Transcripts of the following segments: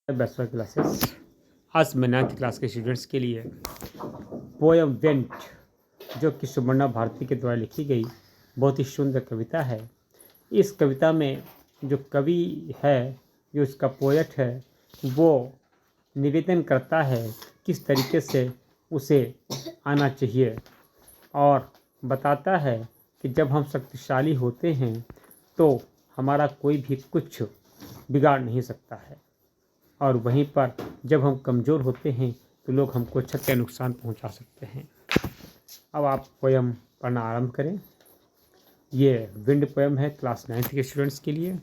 Bachelor classes. आज मैं 9th class के स्टूडेंट्स के लिए पोएम वेंट, जो कि सुवर्णा भारती के द्वारा लिखी गई बहुत ही सुंदर कविता है। इस कविता में जो कवि है, जो इसका पोएट है, वो निवेदन करता है किस तरीके से उसे आना चाहिए और बताता है कि जब हम शक्तिशाली होते हैं तो हमारा कोई भी कुछ बिगाड़ नहीं सकता है, और वहीं पर जब हम कमज़ोर होते हैं तो लोग हमको क्षति या नुकसान पहुंचा सकते हैं। अब आप पोएम पढ़ना आरंभ करें। ये विंड पोएम है क्लास 9th के स्टूडेंट्स के लिए,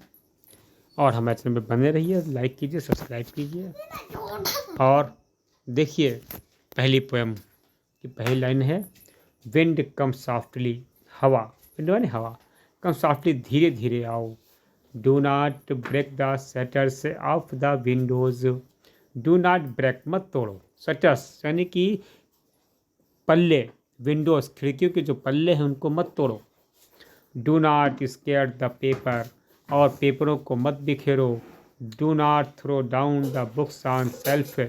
और हमारे चैनल में बने रहिए, लाइक कीजिए, सब्सक्राइब कीजिए। और देखिए, पहली पोएम की पहली लाइन है, विंड कम सॉफ्टली, हवा, विंड माने हवा, कम सॉफ्टली, धीरे धीरे आओ, do not break the shutters of the windows, do not break, मत तोड़ो, शटर्स यानी कि पल्ले, विंडोज़ खिड़कियों के जो पल्ले हैं उनको मत तोड़ो, do not scare the paper, और पेपरों को मत बिखेरो, do not throw down the books on shelf,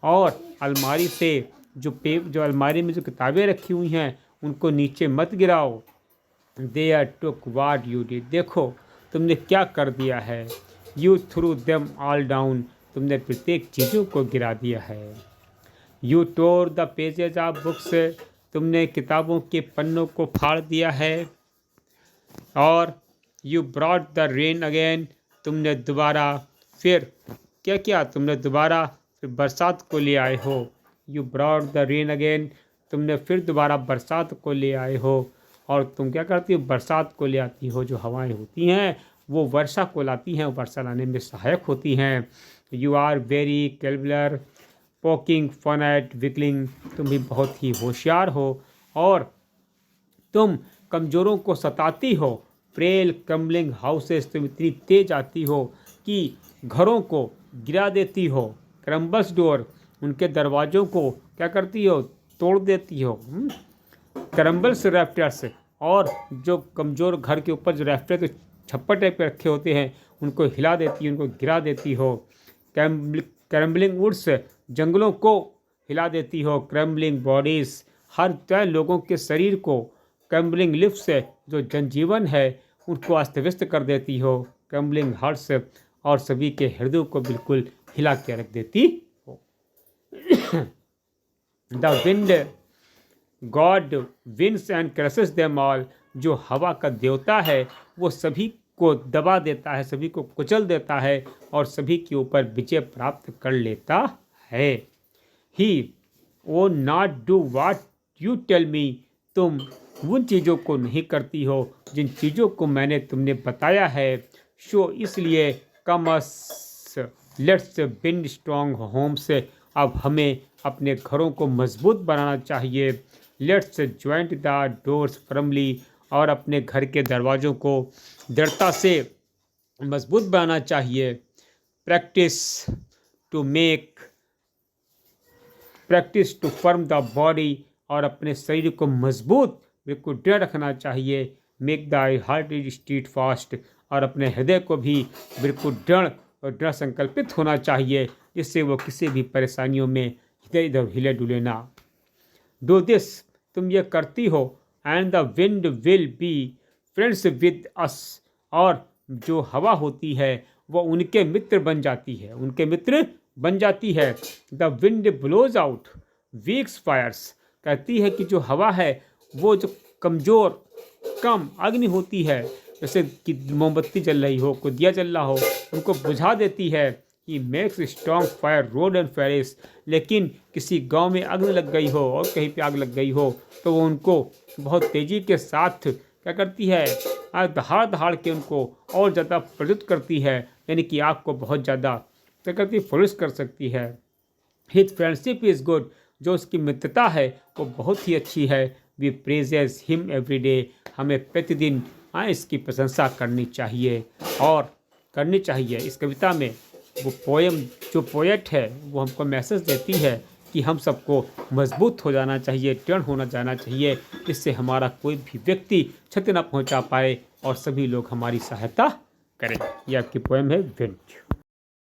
और अलमारी से जो अलमारी में जो किताबें रखी हुई हैं उनको नीचे मत गिराओ, there took what you did, देखो तुमने क्या कर दिया है, you threw them all down, तुमने प्रत्येक चीज़ों को गिरा दिया है, you tore the pages of books, तुमने किताबों के पन्नों को फाड़ दिया है, और you brought the rain again, तुमने दोबारा फिर क्या किया, तुमने दोबारा फिर बरसात को ले आए हो, you brought the rain again, तुमने फिर दोबारा बरसात को ले आए हो, और तुम क्या करती हो, बरसात को ले आती हो। जो हवाएं होती हैं वो वर्षा को लाती हैं, वर्षा लाने में सहायक होती हैं। You are very clever, poking fun at weakling, तुम भी बहुत ही होशियार हो और तुम कमज़ोरों को सताती हो। फ्रेल क्रम्बलिंग हाउसेस, तुम इतनी तेज आती हो कि घरों को गिरा देती हो। क्रम्बल्स डोर, उनके दरवाज़ों को क्या करती हो, तोड़ देती हो। क्रम्बल्स रैफ्टर्स, और जो कमज़ोर घर के ऊपर जो रैफ्टर छप्पर टाइप के रखे होते हैं उनको हिला देती है, उनको गिरा देती हो। क्रम्बलिंग वुड्स, जंगलों को हिला देती हो। क्रम्बलिंग बॉडीज़, हर तरह लोगों के शरीर को। क्रम्बलिंग लिप्स, जो जनजीवन है उनको अस्त व्यस्त कर देती हो। क्रम्बलिंग हार्ट्स, और सभी के हृदय को बिल्कुल हिला के रख देती हो। The wind god winds and crushes them all, जो हवा का देवता है वो सभी को दबा देता है, सभी को कुचल देता है और सभी के ऊपर विजय प्राप्त कर लेता है। ही वो not do what you tell me, तुम उन चीज़ों को नहीं करती हो जिन चीज़ों को मैंने तुमने बताया है। शो, इसलिए कमस लेट्स बिल्ड स्ट्रॉन्ग होम्स, अब हमें अपने घरों को मजबूत बनाना चाहिए। Let's joint the doors firmly, और अपने घर के दरवाज़ों को दृढ़ता से मजबूत बनाना चाहिए। Practice to firm the body, और अपने शरीर को मजबूत बिल्कुल दृढ़ रखना चाहिए। Make the heart is state fast, और अपने हृदय को भी बिल्कुल दृढ़ और दृढ़ संकल्पित होना चाहिए, जिससे वो किसी भी परेशानियों में इधर इधर हिले डुले ना। डू दिस, तुम ये करती हो, and the wind will be friends with us, और जो हवा होती है वो उनके मित्र बन जाती है, उनके मित्र बन जाती है। The wind blows out weak fires, कहती है कि जो हवा है वो जो कमज़ोर कम अग्नि होती है, जैसे कि मोमबत्ती जल रही हो, कोई दिया जल रहा हो, उनको बुझा देती है। He makes strong fire road and Farris, लेकिन किसी गांव में आग लग गई हो और कहीं पे आग लग गई हो तो वो उनको बहुत तेज़ी के साथ क्या करती है, दहाड़ दहाड़ के उनको और ज़्यादा प्रज्वलित करती है, यानी कि आग को बहुत ज़्यादा क्या करती है, फ्लरिश कर सकती है। हिज फ्रेंडशिप इज़ गुड, जो उसकी मित्रता है वो बहुत ही अच्छी है। We praise him every day, हमें प्रतिदिन इसकी प्रशंसा करनी चाहिए और करनी चाहिए। इस कविता में वो पोएम, जो पोएट है वो हमको मैसेज देती है कि हम सबको मजबूत हो जाना चाहिए, दृढ़ होना जाना चाहिए, इससे हमारा कोई भी व्यक्ति क्षति न पहुंचा पाए और सभी लोग हमारी सहायता करें। ये आपकी पोएम है विंड।